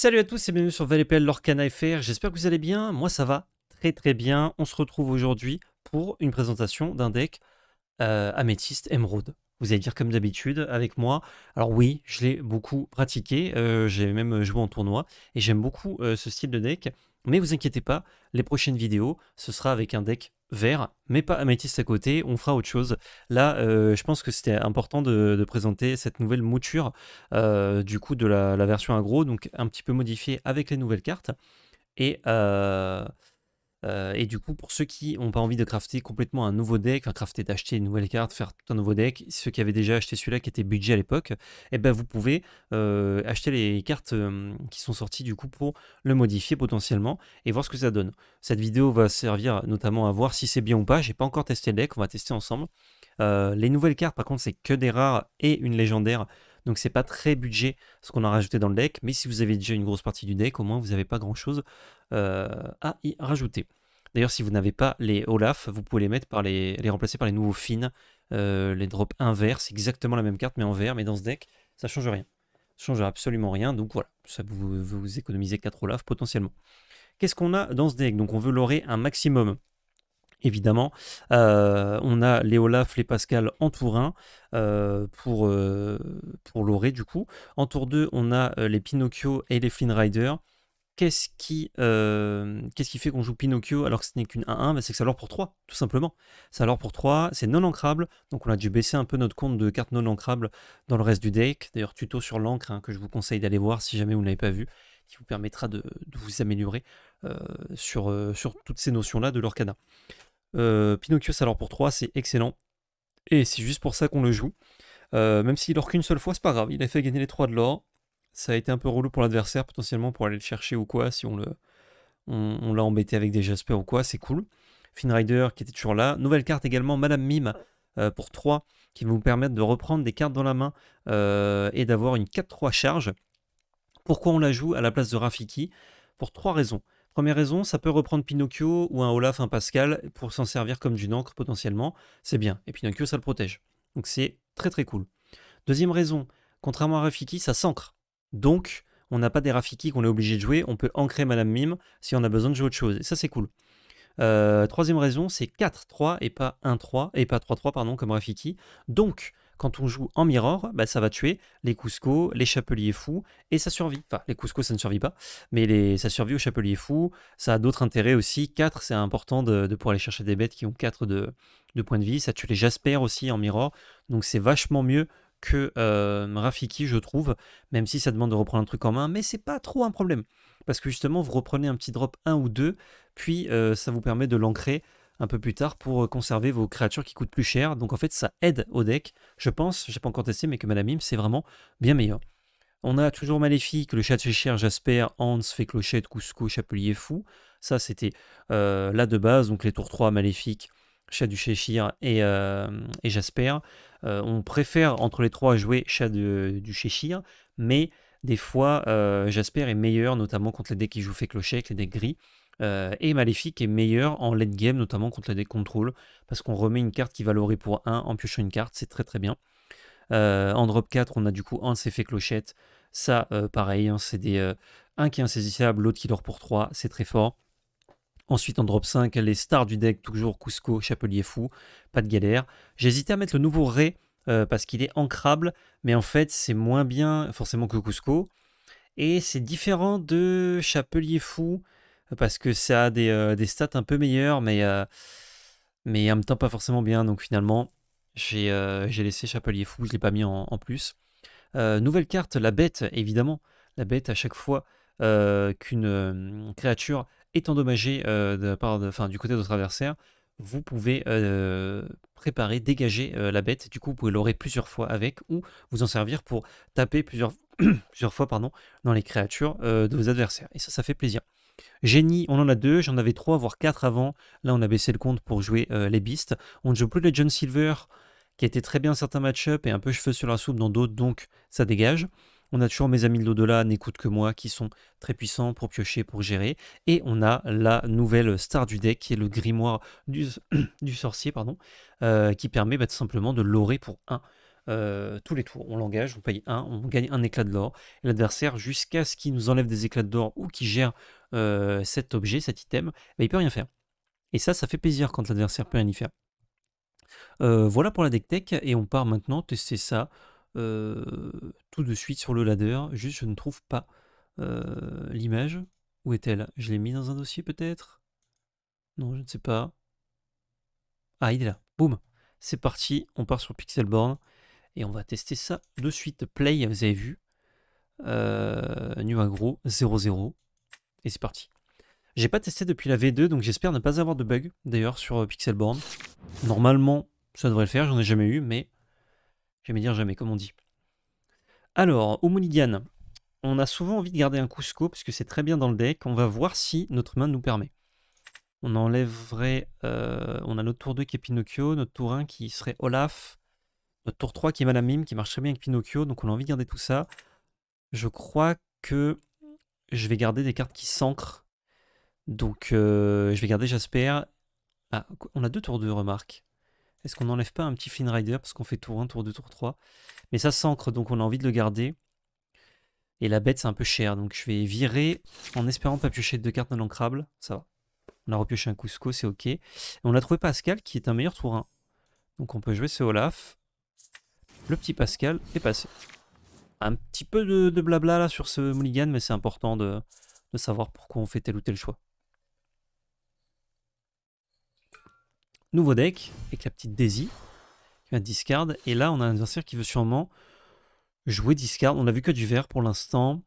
Salut à tous et bienvenue sur VLPL Lorcana FR, j'espère que vous allez bien, moi ça va très très bien. On se retrouve aujourd'hui pour une présentation d'un deck Améthyste Émeraude. Vous allez dire comme d'habitude avec moi. Alors oui, je l'ai beaucoup pratiqué, j'ai même joué en tournoi et j'aime beaucoup ce style de deck. Mais vous inquiétez pas, les prochaines vidéos, ce sera avec un deck vert, mais pas Améthyste à côté, on fera autre chose. Là, je pense que c'était important de présenter cette nouvelle mouture du coup de la version aggro, donc un petit peu modifiée avec les nouvelles cartes. Et, et du coup, pour ceux qui n'ont pas envie de crafter complètement un nouveau deck, enfin crafter, d'acheter une nouvelle carte, faire tout un nouveau deck, ceux qui avaient déjà acheté celui-là qui était budget à l'époque, eh ben vous pouvez acheter les cartes qui sont sorties du coup pour le modifier potentiellement et voir ce que ça donne. Cette vidéo va servir notamment à voir si c'est bien ou pas. J'ai pas encore testé le deck, on va tester ensemble. Les nouvelles cartes, par contre, c'est que des rares et une légendaire. Donc c'est pas très budget ce qu'on a rajouté dans le deck, mais si vous avez déjà une grosse partie du deck, au moins vous n'avez pas grand chose à y rajouter. D'ailleurs, si vous n'avez pas les Olaf, vous pouvez les mettre par les remplacer par les nouveaux Finn, les drops 1 vert, c'est exactement la même carte mais en vert, mais dans ce deck, ça change rien. Ça change absolument rien, donc voilà, ça vous économisez 4 Olaf potentiellement. Qu'est-ce qu'on a dans ce deck? Donc on veut lorer un maximum. Évidemment, on a les Olaf, les Pascal en tour 1 pour lorer du coup. En tour 2, on a les Pinocchio et les Flynn Rider. Qu'est-ce qui fait qu'on joue Pinocchio alors que ce n'est qu'une 1-1? Bah, c'est que ça lore pour 3, tout simplement. Ça lore pour 3, c'est non ancrable, donc on a dû baisser un peu notre compte de cartes non ancrables dans le reste du deck. D'ailleurs, tuto sur l'encre que je vous conseille d'aller voir si jamais vous ne l'avez pas vu, qui vous permettra de vous améliorer sur toutes ces notions-là de l'Orcana. Pinocchio, ça lore pour 3, c'est excellent. Et c'est juste pour ça qu'on le joue. Même s'il lore qu'une seule fois, c'est pas grave, il a fait gagner les 3 de l'or. Ça a été un peu relou pour l'adversaire, potentiellement pour aller le chercher ou quoi, si on l'a embêté avec des Jasper ou quoi, c'est cool. Finn Rider qui était toujours là. Nouvelle carte également, Madame Mime pour 3, qui va vous permettre de reprendre des cartes dans la main et d'avoir une 4-3 charge. Pourquoi on la joue à la place de Rafiki? Pour 3 raisons. Première raison, ça peut reprendre Pinocchio ou un Olaf, un Pascal, pour s'en servir comme d'une encre potentiellement. C'est bien. Et Pinocchio, ça le protège. Donc c'est très très cool. Deuxième raison, contrairement à Rafiki, ça s'ancre. Donc, on n'a pas des Rafiki qu'on est obligé de jouer, on peut ancrer Madame Mime si on a besoin de jouer autre chose. Et ça, c'est cool. Troisième raison, c'est 4-3 et pas 1-3, et pas 3-3, pardon, comme Rafiki. Donc, quand on joue en mirror, bah, ça va tuer les Cusco, les Chapeliers Fous, et ça survit. Enfin, les Cusco, ça ne survit pas, mais ça survit aux Chapeliers Fous. Ça a d'autres intérêts aussi. 4, c'est important de pouvoir aller chercher des bêtes qui ont 4 de points de vie. Ça tue les Jasper aussi en mirror. Donc, c'est vachement mieux que Rafiki, je trouve, même si ça demande de reprendre un truc en main, mais c'est pas trop un problème. Parce que justement, vous reprenez un petit drop 1 ou 2, puis ça vous permet de l'ancrer un peu plus tard pour conserver vos créatures qui coûtent plus cher. Donc en fait, ça aide au deck. Je pense, j'ai pas encore testé, mais que Madame Mime, c'est vraiment bien meilleur. On a toujours Maléfique, le chat de Cheshire, Jasper, Hans, Fée Clochette, Cusco, Chapelier Fou. Ça, c'était là de base, donc les tours 3, Maléfique, chat du Cheshire et Jasper. On préfère entre les trois jouer chat du Cheshire, mais des fois, Jasper est meilleur, notamment contre les decks qui jouent Fée Clochette, les decks gris. Et Maléfique est meilleur en late game, notamment contre les decks contrôle, parce qu'on remet une carte qui valorise pour 1 en piochant une carte, c'est très très bien. En drop 4, on a du coup un c'est Fée Clochette. Ça, pareil, hein, c'est un qui est insaisissable, l'autre qui dort pour 3, c'est très fort. Ensuite, en drop 5, les stars du deck, toujours Cusco, Chapelier Fou, pas de galère. J'ai hésité à mettre le nouveau Ray, parce qu'il est ancrable, mais en fait, c'est moins bien forcément que Cusco. Et c'est différent de Chapelier Fou, parce que ça a des stats un peu meilleures, mais en même temps pas forcément bien. Donc finalement, j'ai laissé Chapelier Fou, je ne l'ai pas mis en plus. Nouvelle carte, la bête, évidemment. La bête, à chaque fois qu'une créature est endommagée du côté de votre adversaire, vous pouvez préparer, dégager la bête. Du coup, vous pouvez l'aurer plusieurs fois avec ou vous en servir pour taper plusieurs fois dans les créatures de vos adversaires. Et ça fait plaisir. Génie, on en a 2, j'en avais 3, voire 4 avant. Là, on a baissé le compte pour jouer les Beasts. On ne joue plus les John Silver, qui était très bien certains match-up et un peu cheveux sur la soupe dans d'autres, donc ça dégage. On a toujours mes amis de l'au-delà, n'écoute que moi, qui sont très puissants pour piocher, pour gérer. Et on a la nouvelle star du deck, qui est le grimoire du sorcier, qui permet tout simplement de lorer pour 1. tous les tours. On l'engage, on paye 1, on gagne un éclat de l'or. Et l'adversaire, jusqu'à ce qu'il nous enlève des éclats d'or ou qu'il gère cet objet, cet item, bah, il peut rien faire. Et ça fait plaisir quand l'adversaire peut rien y faire. Voilà pour la deck tech, et on part maintenant tester ça tout de suite sur le ladder. Juste, je ne trouve pas l'image. Où est-elle? Je l'ai mis dans un dossier peut-être? Non, je ne sais pas. Ah, il est là. Boum. C'est parti, on part sur Pixelborn et on va tester ça de suite. Play, vous avez vu. New aggro 0-0. Et c'est parti. J'ai pas testé depuis la V2, donc j'espère ne pas avoir de bug d'ailleurs sur Pixelborn. Normalement, ça devrait le faire, j'en ai jamais eu, mais jamais dire jamais, comme on dit. Alors, au Mulligan, on a souvent envie de garder un Cusco parce que c'est très bien dans le deck. On va voir si notre main nous permet. On enlèverait. On a notre tour 2 qui est Pinocchio, notre tour 1 qui serait Olaf, notre tour 3 qui est Madame Mime, qui marche très bien avec Pinocchio, donc on a envie de garder tout ça. Je crois que je vais garder des cartes qui s'ancrent. Donc je vais garder Jasper. Ah, on a 2 tours 2, remarque. Est-ce qu'on n'enlève pas un petit Flynn Rider parce qu'on fait tour 1, tour 2, tour 3? Mais ça s'ancre, donc on a envie de le garder. Et la bête, c'est un peu cher, donc je vais virer en espérant pas piocher 2 cartes non ancrables. Ça va. On a repioché un Cusco, c'est ok. Et on a trouvé Pascal qui est un meilleur tour 1. Donc on peut jouer ce Olaf. Le petit Pascal est passé. Un petit peu de blabla là sur ce mulligan, mais c'est important de savoir pourquoi on fait tel ou tel choix. Nouveau deck, avec la petite Daisy, qui va discard. Et là, on a un adversaire qui veut sûrement jouer discard. On a vu que du vert pour l'instant.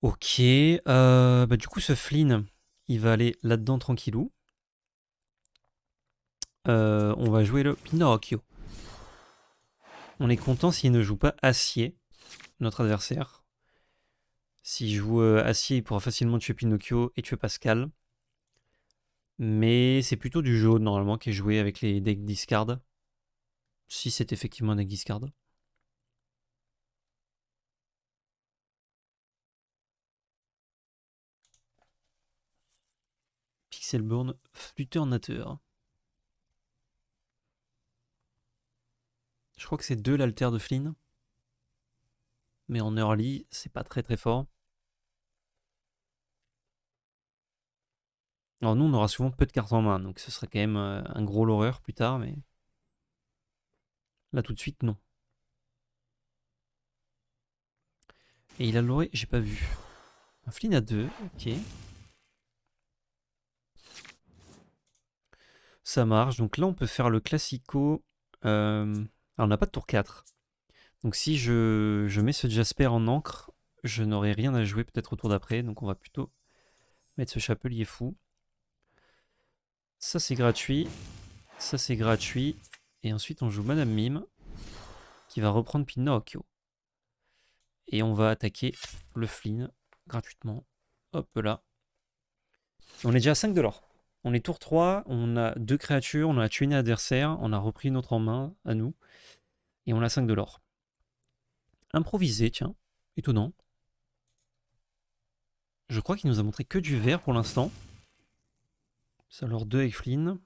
Ok. Du coup, ce Flynn, il va aller là-dedans tranquillou. On va jouer le Pinocchio. On est content s'il ne joue pas acier, notre adversaire. S'il joue acier, il pourra facilement tuer Pinocchio et tuer Pascal. Mais c'est plutôt du jaune normalement qui est joué avec les decks discard. Si c'est effectivement un deck discard. Pixelborn, Flutternateur. Je crois que c'est 2 l'alter de Flynn. Mais en early, c'est pas très très fort. Alors nous, on aura souvent peu de cartes en main, donc ce serait quand même un gros l'horreur plus tard, mais là tout de suite, non. Et il a l'oré, j'ai pas vu. Un Flynn à 2, ok. Ça marche, donc là on peut faire le classico. Alors on n'a pas de tour 4. Donc si je mets ce Jasper en encre, je n'aurai rien à jouer peut-être au tour d'après, donc on va plutôt mettre ce chapelier fou. Ça c'est gratuit, ça c'est gratuit, et ensuite on joue Madame Mime, qui va reprendre Pinocchio. Et on va attaquer le Flynn gratuitement. Hop là. On est déjà à 5 de l'or. On est tour 3, on a 2 créatures, on a tué une adversaire, on a repris une autre en main à nous, et on a 5 de l'or. Improvisé, tiens, étonnant. Je crois qu'il nous a montré que du vert pour l'instant. Ça leur 2 avec Flynn.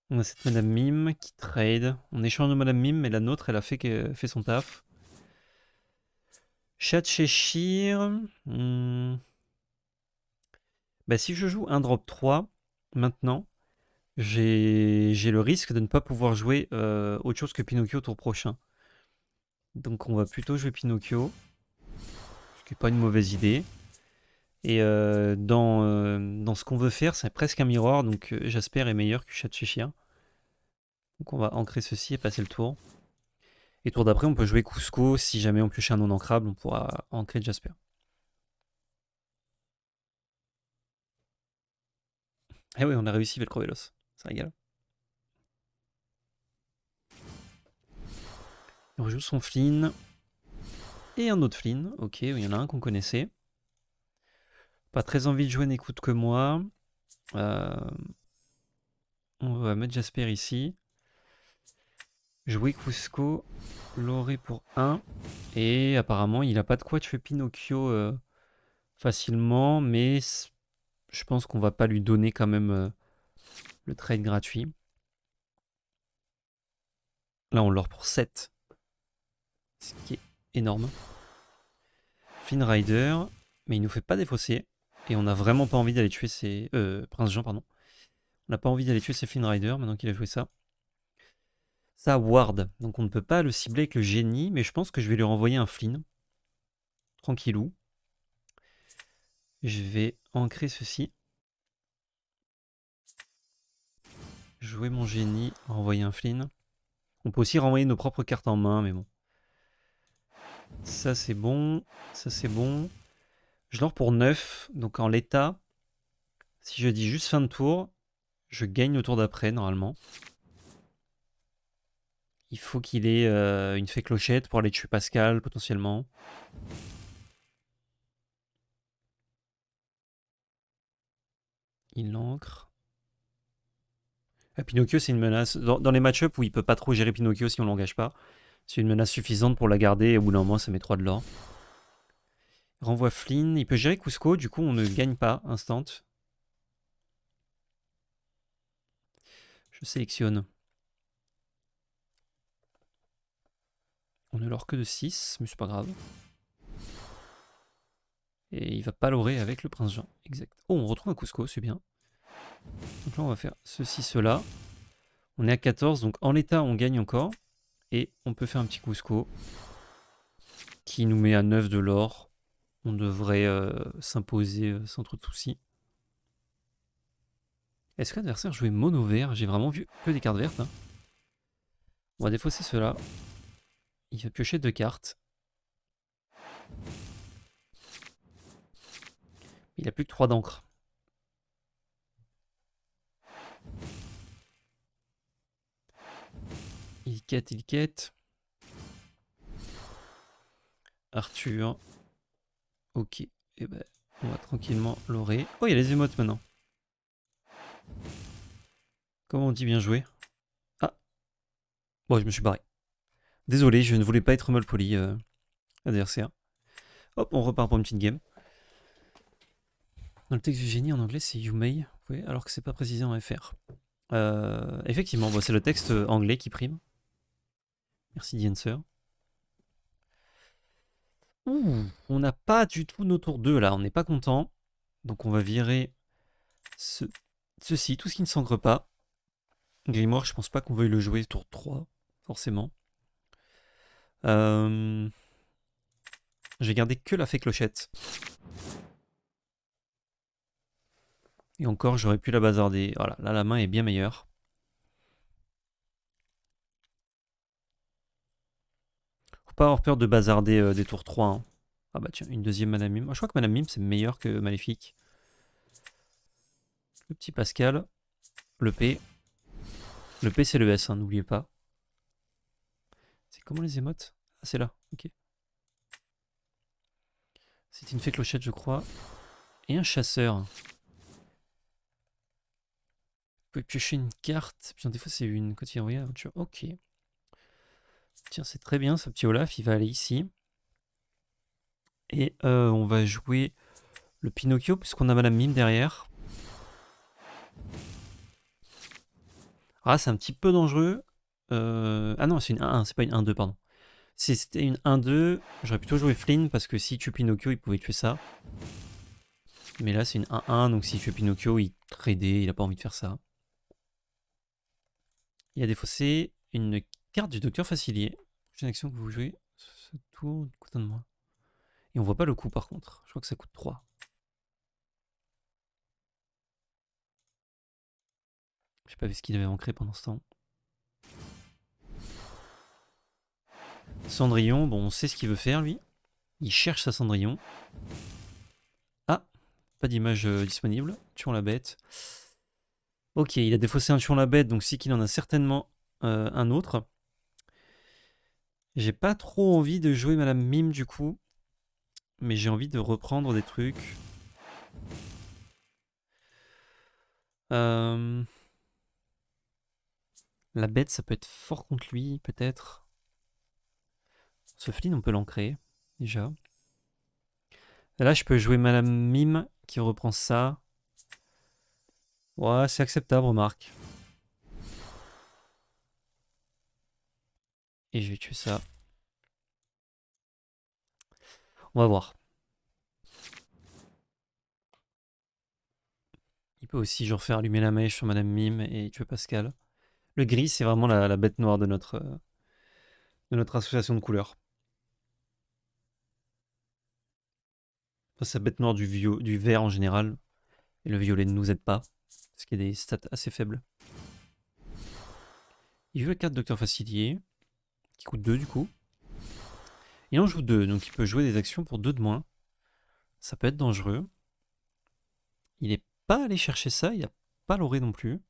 On a cette Madame Mime qui trade. On échange de Madame Mime, mais la nôtre, elle a fait son taf. Chat Cheshire. Bah, si je joue un drop 3, maintenant, j'ai le risque de ne pas pouvoir jouer autre chose que Pinocchio au tour prochain. Donc on va plutôt jouer Pinocchio, ce qui n'est pas une mauvaise idée. Et dans ce qu'on veut faire, c'est presque un mirror, donc Jasper est meilleur que Chat Cheshire. Donc on va ancrer ceci et passer le tour. Et tour d'après, on peut jouer Cusco. Si jamais on pioche un non ancrable, on pourra ancrer Jasper. Eh oui, on a réussi Velcrovelos. Ça régale. On joue son Flynn. Et un autre Flynn. Ok, il y en a un qu'on connaissait. Pas très envie de jouer n'écoute que moi. On va mettre Jasper ici. Jouer Cusco. Loré pour 1. Et apparemment, il a pas de quoi tuer Pinocchio facilement, mais je pense qu'on va pas lui donner quand même le trade gratuit. Là, on l'or pour 7. Ce qui est énorme. Flynn Rider, mais il nous fait pas défausser. Et on n'a vraiment pas envie d'aller tuer ces... Prince Jean, pardon. On n'a pas envie d'aller tuer ces Flynn Rider maintenant qu'il a joué ça. Ça, Ward. Donc on ne peut pas le cibler avec le génie, mais je pense que je vais lui renvoyer un Flynn. Tranquillou. Je vais ancrer ceci. Jouer mon génie, renvoyer un Flynn. On peut aussi renvoyer nos propres cartes en main, mais bon. Ça c'est bon, ça c'est bon. Je l'or pour 9, donc en l'état, si je dis juste fin de tour, je gagne au tour d'après normalement. Il faut qu'il ait une fée clochette pour aller tuer Pascal potentiellement. Il ancre. Ah, Pinocchio c'est une menace. Dans les match-up où il peut pas trop gérer Pinocchio si on l'engage pas, c'est une menace suffisante pour la garder et au bout d'un moment ça met 3 de l'or. Renvoie Flynn, il peut gérer Cusco, du coup on ne gagne pas instant. Je sélectionne. On ne l'or que de 6, mais c'est pas grave. Et il va pas l'orer avec le prince Jean. Exact. Oh, on retrouve un Cusco, c'est bien. Donc là, on va faire ceci, cela. On est à 14, donc en l'état, on gagne encore. Et on peut faire un petit Cusco qui nous met à 9 de l'or. On devrait s'imposer sans trop de soucis. Est-ce que l'adversaire jouait mono vert? J'ai vraiment vu que des cartes vertes. Hein. On va défausser cela. Il va piocher 2 cartes. Il a plus que 3 d'encre. Il quête. Arthur. Ok. Et ben, on va tranquillement l'orer. Oh, il y a les émotes maintenant. Comment on dit bien joué? Ah, bon, je me suis barré. Désolé, je ne voulais pas être mal poli, adversaire. Hop, on repart pour une petite game. Dans le texte du génie en anglais, c'est You may, alors que c'est pas précisé en FR. Effectivement, bon, c'est le texte anglais qui prime. Merci The Answer. Ouh, on n'a pas du tout nos tours 2 là, on n'est pas content. Donc on va virer ceci, tout ce qui ne s'ancre pas. Grimoire, je pense pas qu'on veuille le jouer tour 3, forcément. Je vais garder que la fée clochette. Et encore, j'aurais pu la bazarder. Voilà, là la main est bien meilleure. Faut pas avoir peur de bazarder des tours 3. Hein. Ah bah tiens, une deuxième Madame Mime. Ah, je crois que Madame Mime c'est meilleur que Maléfique. Le petit Pascal. Le P. Le P c'est le S, hein, n'oubliez pas. C'est comment les émotes? Ah c'est là, ok. C'est une fée clochette je crois. Et un chasseur. Vous pouvez piocher une carte. Puis des fois c'est une. Quand il envoie l'aventure. Ok. Tiens, c'est très bien ce petit Olaf. Il va aller ici. Et on va jouer le Pinocchio puisqu'on a Madame Mime derrière. Ah, c'est un petit peu dangereux. Ah non, c'est une 1-1, c'est pas une 1-2, pardon. Si c'était une 1-2, j'aurais plutôt joué Flynn parce que si tue Pinocchio, il pouvait tuer ça. Mais là, c'est une 1-1, donc si tue Pinocchio, il tradait, il a pas envie de faire ça. Il a défaussé une carte du Docteur Facilier. Prochaine action que vous jouez, ce tour coûte un de moins. Et on voit pas le coup par contre. Je crois que ça coûte 3. J'ai pas vu ce qu'il avait ancré pendant ce temps. Cendrillon, bon, on sait ce qu'il veut faire lui. Il cherche sa Cendrillon. Ah, pas d'image disponible. Tuons la bête. Ok, il a défaussé un tuons la bête, donc c'est qu'il en a certainement un autre. J'ai pas trop envie de jouer Madame Mime du coup. Mais j'ai envie de reprendre des trucs. La bête, ça peut être fort contre lui, peut-être. Ce Flynn, on peut l'ancrer, déjà. Et là, je peux jouer Madame Mime qui reprend ça. Ouais, c'est acceptable, remarque. Et je vais tuer ça. On va voir. Il peut aussi genre faire allumer la mèche sur Madame Mime et tuer Pascal. Le gris, c'est vraiment la bête noire de notre association de couleurs. Enfin, c'est la bête noire du vert en général. Et le violet ne nous aide pas. Parce qu'il y a des stats assez faibles. Il joue la carte Docteur Facilier. Qui coûte 2 du coup. Il en joue 2, donc il peut jouer des actions pour 2 de moins. Ça peut être dangereux. Il n'est pas allé chercher ça, il n'a pas l'oré non plus.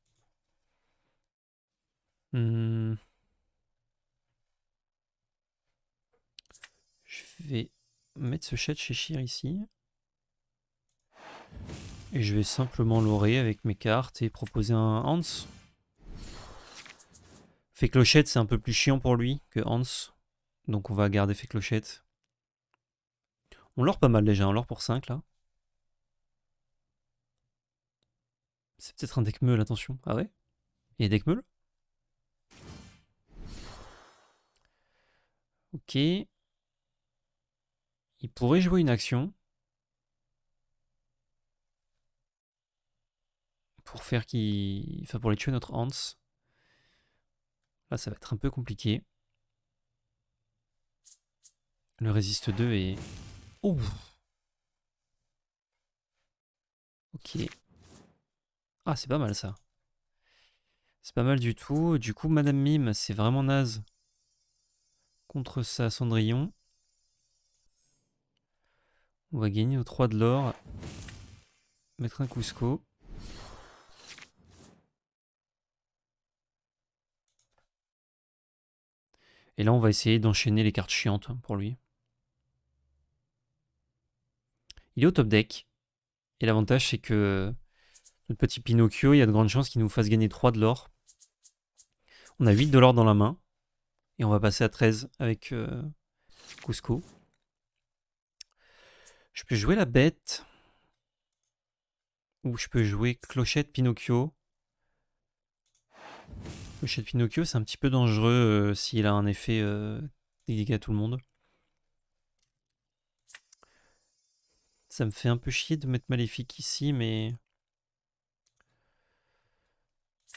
Je vais mettre ce chat chez Shir ici. Et je vais simplement l'oré avec mes cartes et proposer un Hans. Fait clochette, c'est un peu plus chiant pour lui que Hans. Donc on va garder fait clochette. On l'or pas mal déjà, on l'or pour 5 là. C'est peut-être un deck meule, attention. Ah ouais? Il y a deck meule? Ok. Il pourrait jouer une action. Pour faire qu'il. Enfin, pour les tuer notre Hans. Là, ça va être un peu compliqué. Le résiste 2 est. Oh! Ok. Ah, c'est pas mal ça. C'est pas mal du tout. Du coup, Madame Mime, c'est vraiment naze. Contre ça, Cendrillon. On va gagner aux 3 de l'or. Mettre un Cusco. Et là, on va essayer d'enchaîner les cartes chiantes pour lui. Il est au top deck. Et l'avantage, c'est que notre petit Pinocchio, il y a de grandes chances qu'il nous fasse gagner 3 de l'or. On a 8 de l'or dans la main. Et on va passer à 13 avec Cusco. Je peux jouer la bête. Ou je peux jouer Clochette Pinocchio. Clochette Pinocchio, c'est un petit peu dangereux s'il a un effet des dégâts à tout le monde. Ça me fait un peu chier de mettre Maléfique ici, mais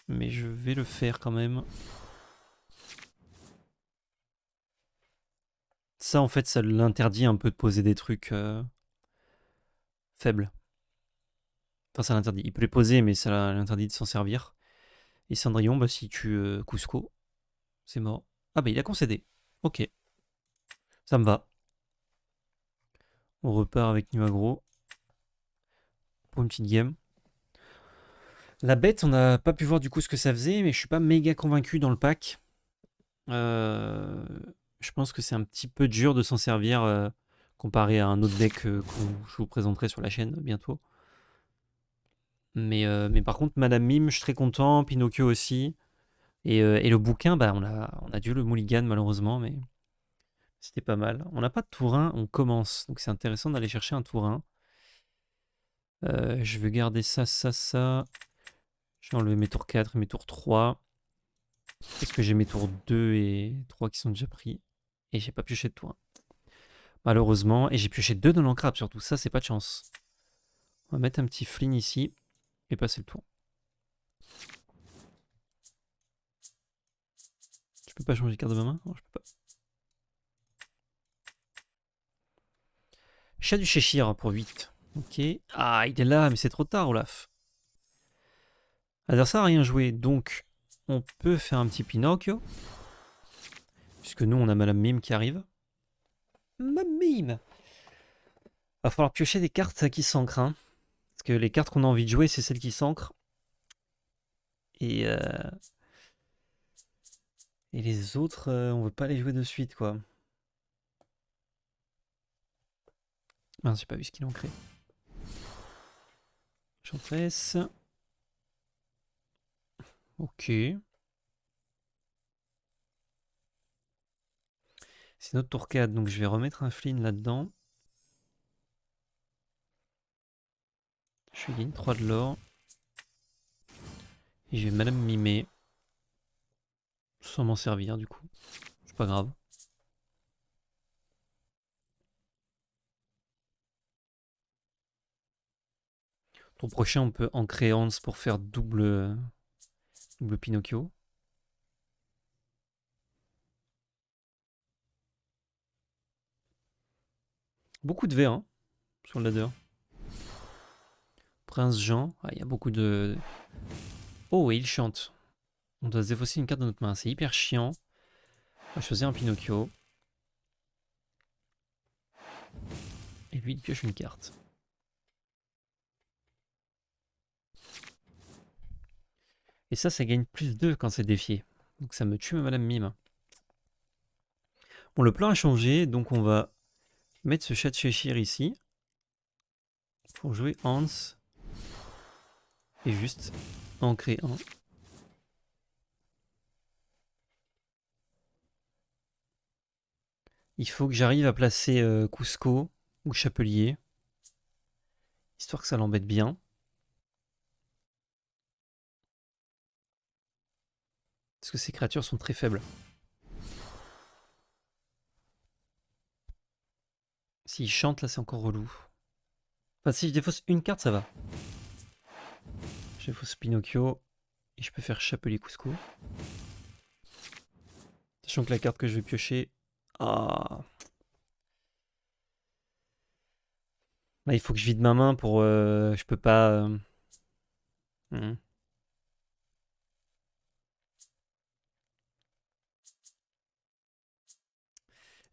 je vais le faire quand même. Ça, en fait, ça l'interdit un peu de poser des trucs faibles. Enfin, ça l'interdit. Il peut les poser, mais ça l'interdit de s'en servir. Et Cendrillon, bah, si tu Cusco, c'est mort. Ah bah, il a concédé. Ok. Ça me va. On repart avec New Agro. Pour une petite game. La bête, on n'a pas pu voir du coup ce que ça faisait, mais je suis pas méga convaincu dans le pack. Je pense que c'est un petit peu dur de s'en servir comparé à un autre deck que je vous présenterai sur la chaîne bientôt. Mais par contre, Madame Mime, je suis très content. Pinocchio aussi. Et le bouquin, bah, on a dû le mulligan malheureusement, mais c'était pas mal. On n'a pas de tour 1, on commence. Donc c'est intéressant d'aller chercher un tour 1. Je veux garder ça, ça, ça. Je vais enlever mes tours 4 et mes tours 3. Parce que j'ai mes tours 2 et 3 qui sont déjà pris. Et j'ai pas pioché de tour 1. Malheureusement. Et j'ai pioché 2 de l'encrabe surtout. Ça, c'est pas de chance. On va mettre un petit fling ici. Et passer le tour. Je peux pas changer de carte de ma main? Non, je peux pas. Chat du Cheshire pour 8. Ok. Ah, il est là, mais c'est trop tard, Olaf. L'adversaire n'a rien joué, donc on peut faire un petit Pinocchio. Puisque nous, on a Madame Mime qui arrive. Madame Mime! Va falloir piocher des cartes qui s'ancrent. Hein. Parce que les cartes qu'on a envie de jouer, c'est celles qui s'ancrent. Et les autres, on veut pas les jouer de suite, quoi. Mince, j'ai pas vu ce qu'il a ancré. Chantresse. Ok. C'est notre tour 4, donc je vais remettre un Flynn là-dedans. Je vais gagner 3 de l'or. Et je vais Madame Mimer. Sans m'en servir du coup. C'est pas grave. Tour prochain, on peut ancrer Hans pour faire double Pinocchio. Beaucoup de V hein, sur le ladder. Prince Jean. Ah, il y a beaucoup de... Oh, et il chante. On doit se défausser une carte de notre main. C'est hyper chiant. On va choisir un Pinocchio. Et lui, il pioche une carte. Et ça gagne plus 2 quand c'est défié. Donc ça me tue ma Madame Mime. Bon, le plan a changé, donc on va mettre ce chat de Cheshire ici. Pour jouer Hans. Et juste ancrer un. Il faut que j'arrive à placer Cusco ou Chapelier. Histoire que ça l'embête bien. Parce que ces créatures sont très faibles. S'il chante, là, c'est encore relou. Enfin, si je défausse une carte, ça va. Je défausse Pinocchio. Et je peux faire Chapelier Cusco. Sachant que la carte que je vais piocher... Ah... Là, il faut que je vide ma main pour... je peux pas...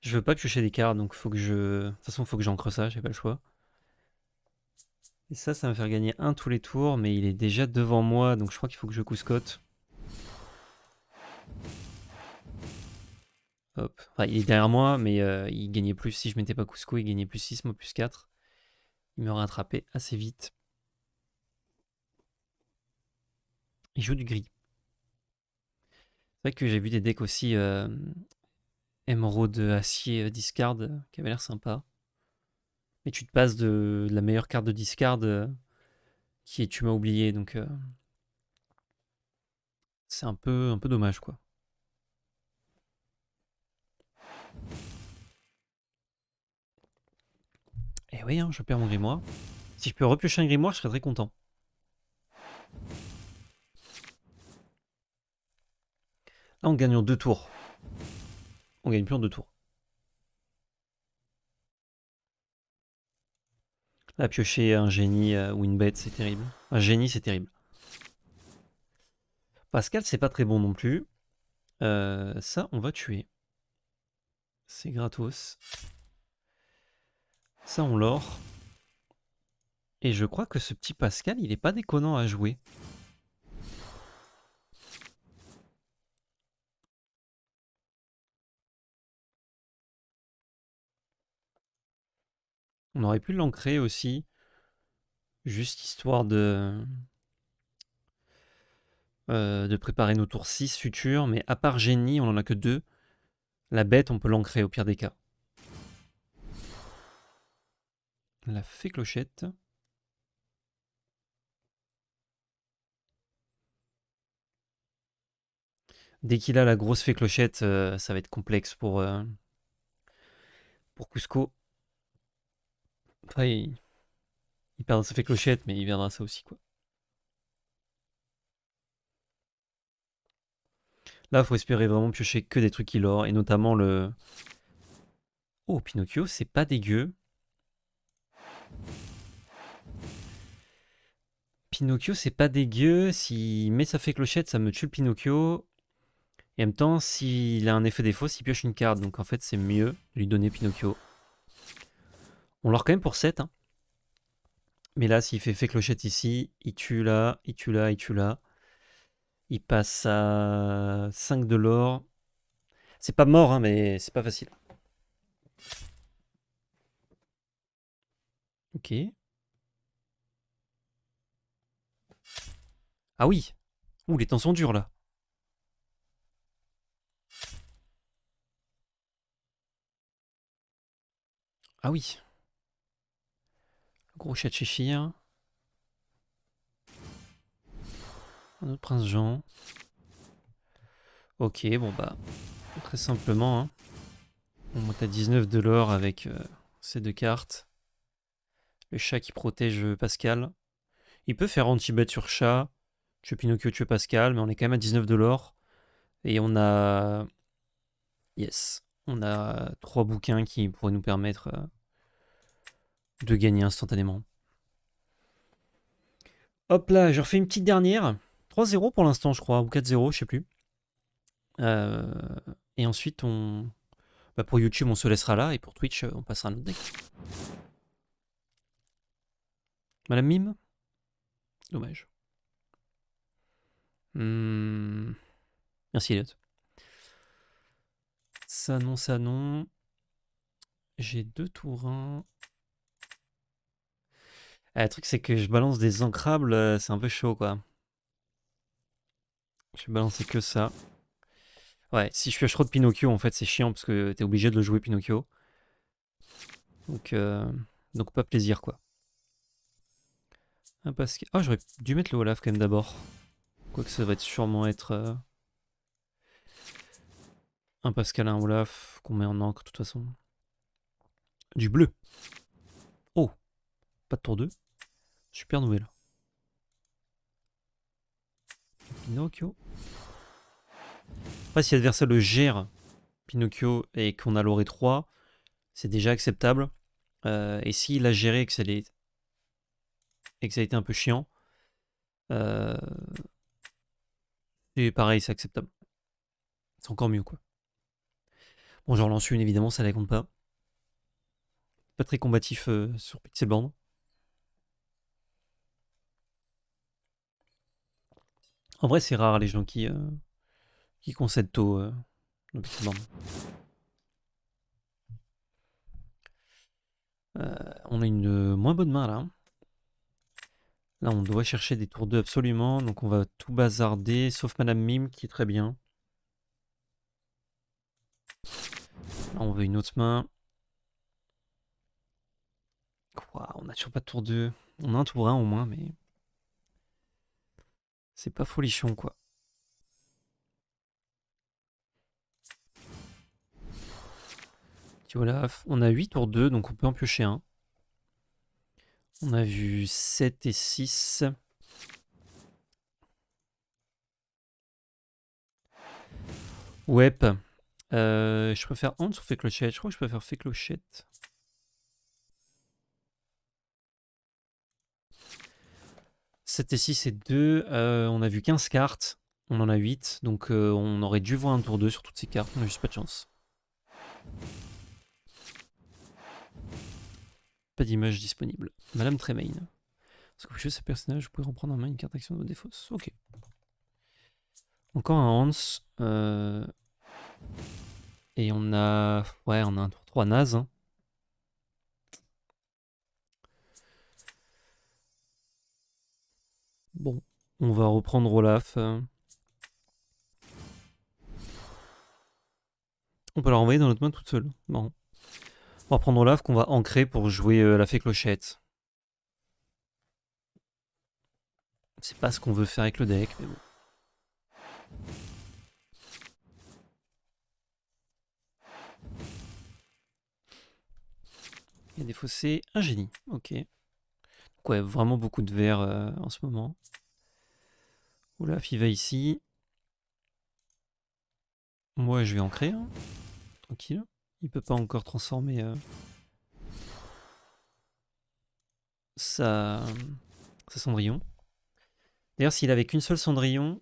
Je veux pas piocher des cartes, donc faut que je... De toute façon, faut que j'encre ça, j'ai pas le choix. Et ça va me faire gagner un tous les tours, mais il est déjà devant moi, donc je crois qu'il faut que je couscotte. Hop. Enfin, il est derrière moi, mais il gagnait plus. Si je mettais pas Cusco, il gagnait plus 6, moi plus 4. Il me rattrapait assez vite. Il joue du gris. C'est vrai que j'ai vu des decks aussi émeraude acier discard qui avaient l'air sympa. Mais tu te passes de la meilleure carte de discard qui est tu m'as oublié, donc c'est un peu dommage quoi. Et oui, hein, je perds mon grimoire. Si je peux repiocher un grimoire, je serais très content. Là, on gagne en 2 tours. On gagne plus en 2 tours. Là, piocher un génie ou une bête, c'est terrible. Un génie, c'est terrible. Pascal, c'est pas très bon non plus. Ça, on va tuer. C'est gratos. Ça, on l'or. Et je crois que ce petit Pascal, il est pas déconnant à jouer. On aurait pu l'ancrer aussi. Juste histoire de préparer nos tours 6 futurs. Mais à part génie, on en a que 2. La bête, on peut l'ancrer au pire des cas. La fée clochette. Dès qu'il a la grosse fée clochette, ça va être complexe pour Cusco. Enfin, il perdra sa fée clochette, mais il viendra ça aussi, quoi. Là, il faut espérer vraiment piocher que des trucs qu'il aura, et notamment le... Oh, Pinocchio, c'est pas dégueu. Pinocchio, c'est pas dégueu. S'il met sa fée clochette, ça me tue le Pinocchio. Et en même temps, s'il a un effet défaut, s'il pioche une carte. Donc en fait, c'est mieux de lui donner Pinocchio. On l'aura quand même pour 7. Hein. Mais là, s'il fait fée clochette ici, il tue là, il tue là, il tue là. Il passe à 5 de l'or. C'est pas mort, hein, mais c'est pas facile. Ok. Ah oui. Ouh, les temps sont durs, là. Ah oui. Le gros chat de Cheshire. Un autre prince Jean. Ok, bon bah, très simplement, hein. On monte à 19 de l'or avec ces deux cartes. Le chat qui protège Pascal. Il peut faire anti-bet sur chat. Tuer Pinocchio, tuer Pascal, mais on est quand même à 19 de l'or. Et on a... Yes. On a 3 bouquins qui pourraient nous permettre de gagner instantanément. Hop là, je refais une petite dernière. 3-0 pour l'instant, je crois, ou 4-0, je sais plus. Et ensuite, bah, pour YouTube, on se laissera là, et pour Twitch, on passera à un autre deck. Madame Mime? Dommage. Merci, Elliot. Ça non, ça non. J'ai 2 tourins. Ah, le truc, c'est que je balance des ancrables, c'est un peu chaud, quoi. Je vais balancer que ça. Ouais, si je suis à de Pinocchio, en fait, c'est chiant parce que t'es obligé de le jouer Pinocchio. Donc pas plaisir, quoi. Ah, parce que... Oh, j'aurais dû mettre le Olaf quand même d'abord. Quoique ça va sûrement être un Pascal, un Olaf qu'on met en encre de toute façon. Du bleu. Oh, pas de tour 2. Super nouvelle. Pinocchio. Après, si l'adversaire le gère, Pinocchio, et qu'on a l'oré 3, c'est déjà acceptable. Et s'il a géré et que ça a été un peu chiant, euh, c'est pareil, c'est acceptable. C'est encore mieux, quoi. Bon, je relance une, évidemment, ça ne compte pas. Pas très combatif sur Pixelborn. En vrai, c'est rare les gens qui concèdent tôt dans Pixelborn. On a une moins bonne main là. Là, on doit chercher des tours 2 absolument. Donc, on va tout bazarder, sauf Madame Mime qui est très bien. Là, on veut une autre main. Quoi, on a toujours pas de tour 2. On a un tour 1 au moins, mais c'est pas folichon quoi. Petit Olaf. On a 8 tours 2, donc on peut en piocher un. On a vu 7 et 6. Ouais. Je préfère Hans ou fait clochette. Je crois que je préfère fait clochette. « 7 et 6 et 2. On a vu 15 cartes. On en a 8. Donc on aurait dû voir un tour 2 sur toutes ces cartes. On n'a juste pas de chance. Pas d'image disponible. Madame Tremaine. Est-ce que vous jouez ce personnage, vous pouvez reprendre en main une carte action de votre défausse. Ok. Encore un Hans. Et on a... Ouais, on a un tour 3 naze. Hein. Bon, on va reprendre Olaf. On peut la renvoyer dans notre main toute seule. Bon. On va prendre Olaf qu'on va ancrer pour jouer la fée clochette. C'est pas ce qu'on veut faire avec le deck, mais bon. Il y a des fossés, un génie, ok. Donc ouais, vraiment beaucoup de verre en ce moment. Olaf, il va ici. Moi, je vais ancrer, hein. Tranquille. Il peut pas encore transformer sa Cendrillon. D'ailleurs, s'il avait qu'une seule Cendrillon,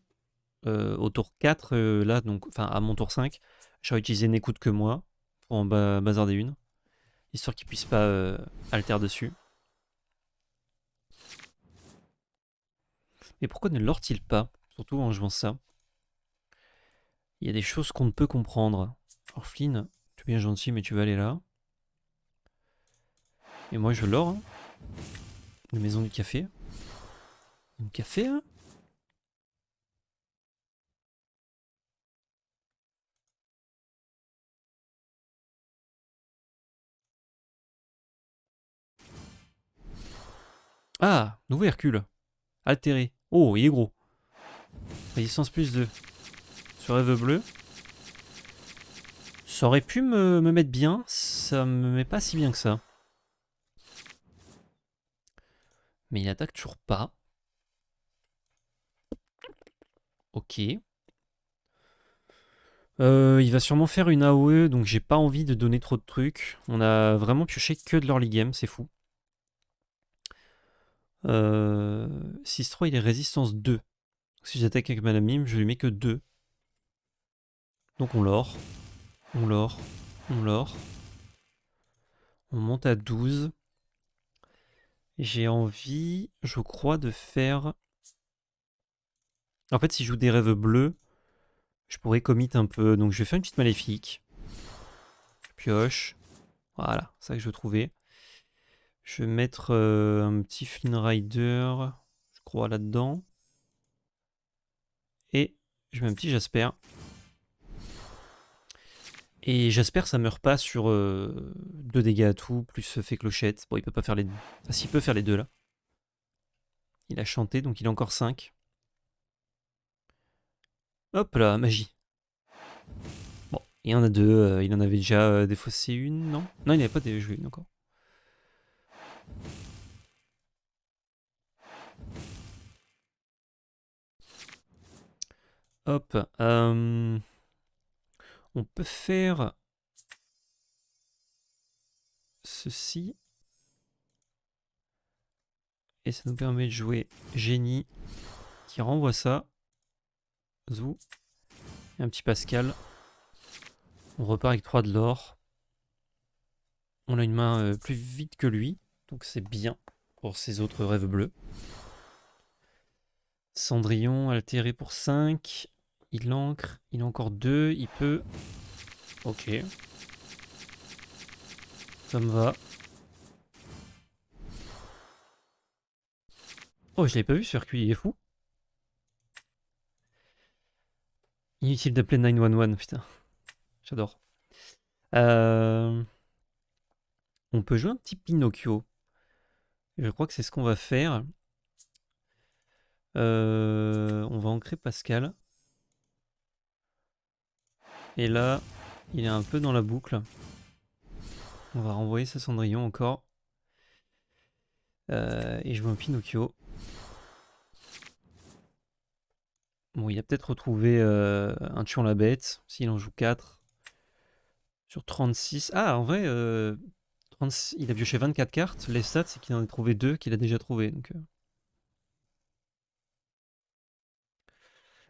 au tour 4, là, donc, enfin à mon tour 5, j'aurais utilisé n'écoute que moi pour en bazarder une, histoire qu'il puisse pas alter dessus. Mais pourquoi ne lord-il pas, surtout en jouant ça? Il y a des choses qu'on ne peut comprendre. Orpheline, tu es bien gentil, mais tu vas aller là. Et moi, je l'or. Hein. La maison du café. Un café, hein. Ah, nouveau Hercule. Altéré. Oh, il est gros. Résistance plus 2. Sur rêve bleu. Ça aurait pu me mettre bien. Ça me met pas si bien que ça. Mais il attaque toujours pas. Ok. Il va sûrement faire une AOE, donc j'ai pas envie de donner trop de trucs. On a vraiment pioché que de l'early game, c'est fou. 6-3, il est résistance 2. Si j'attaque avec Madame Mime, je lui mets que 2. Donc on l'or. On l'or. On l'or. On monte à 12. J'ai envie, je crois, de faire... En fait, si je joue des rêves bleus, je pourrais commit un peu. Donc je vais faire une petite maléfique. Je pioche. Voilà, c'est ça que je veux trouver. Je vais mettre un petit Flynn Rider, je crois, là-dedans. Et je mets un petit Jasper. Et Jasper, ça meurt pas sur 2 dégâts à tout, plus fait clochette. Bon, il peut pas faire les deux. Ah, s'il peut faire les deux là. Il a chanté, donc il a encore 5. Hop là, magie. Bon, il y en a 2. Il en avait déjà défaussé une, non? Non, il n'avait pas joué une encore. Hop. On peut faire ceci. Et ça nous permet de jouer génie qui renvoie ça. Zou. Et un petit Pascal. On repart avec 3 de l'or. On a une main plus vite que lui. Donc c'est bien pour ses autres rêves bleus. Cendrillon altéré pour 5. Il ancre. Il a encore 2. Il peut... Ok. Ça me va. Oh, je l'avais pas vu ce Hercule, il est fou. Inutile d'appeler 911, putain. J'adore. On peut jouer un petit Pinocchio. Je crois que c'est ce qu'on va faire. On va ancrer Pascal. Et là, il est un peu dans la boucle. On va renvoyer sa Cendrillon encore. Et je veux un Pinocchio. Bon, il a peut-être retrouvé un tuant la bête. S'il en joue 4. Sur 36. Ah, en vrai, 36, il a pioché 24 cartes. Les stats, c'est qu'il en a trouvé 2 qu'il a déjà trouvé. Donc,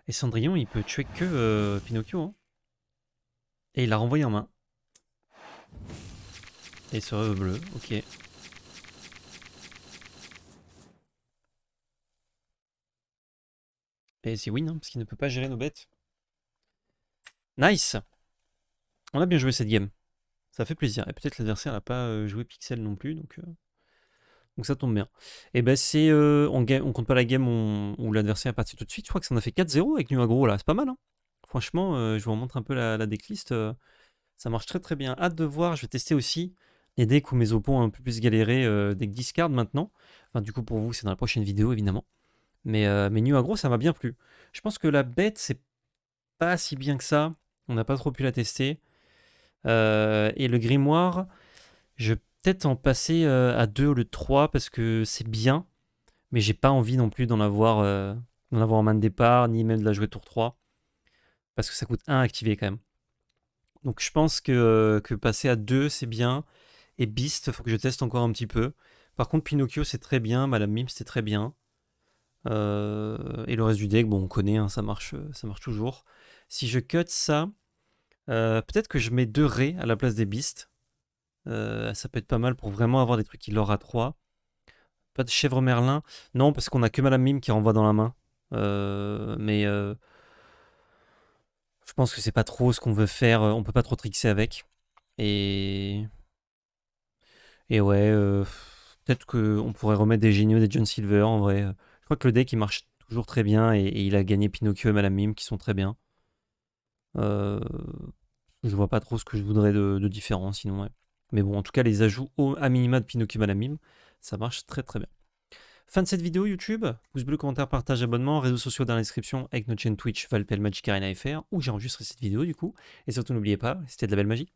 Et Cendrillon, il peut tuer que Pinocchio. Hein. Et il l'a renvoyé en main. Et ce rêve bleu, ok. Et c'est win, hein, parce qu'il ne peut pas gérer nos bêtes. Nice. On a bien joué cette game. Ça fait plaisir. Et peut-être l'adversaire n'a pas joué Pixel non plus, donc ça tombe bien. Et ben c'est... on compte pas la game où l'adversaire est parti tout de suite. Je crois que ça en a fait 4-0 avec New Agro là. C'est pas mal, hein. Franchement, je vous remontre un peu la decklist. Ça marche très très bien. Hâte de voir. Je vais tester aussi les decks où mes oppos ont un peu plus galéré, deck discard maintenant. Enfin, du coup, pour vous, c'est dans la prochaine vidéo, évidemment. Mais New Agro, ça m'a bien plu. Je pense que la bête, c'est pas si bien que ça. On n'a pas trop pu la tester. Et le grimoire, je vais peut-être en passer à 2 au lieu de 3 parce que c'est bien. Mais j'ai pas envie non plus d'en avoir en main de départ, ni même de la jouer tour 3. Parce que ça coûte 1 à activer quand même. Donc je pense que passer à 2, c'est bien. Et Beast, il faut que je teste encore un petit peu. Par contre, Pinocchio, c'est très bien. Madame Mime, c'est très bien. Et le reste du deck, bon, on connaît, hein, ça marche toujours. Si je cut ça, peut-être que je mets 2 raies à la place des Beasts. Ça peut être pas mal pour vraiment avoir des trucs qui leur à 3. Pas de chèvre Merlin. Non, parce qu'on a que Madame Mime qui renvoie dans la main. Mais je pense que c'est pas trop ce qu'on veut faire. On peut pas trop trixer avec. Et ouais, peut-être qu'on pourrait remettre des géniaux, des John Silver en vrai. Je crois que le deck il marche toujours très bien et il a gagné Pinocchio et Madame Mime qui sont très bien. Je vois pas trop ce que je voudrais de différent sinon. Ouais. Mais bon, en tout cas, les ajouts à minima de Pinocchio et Madame Mime, ça marche très très bien. Fin de cette vidéo YouTube, pouce bleu, commentaire, partage, abonnement, réseaux sociaux dans la description avec notre chaîne Twitch Valpel Magic Arena FR où j'ai enregistré cette vidéo du coup. Et surtout n'oubliez pas, c'était de la belle magie.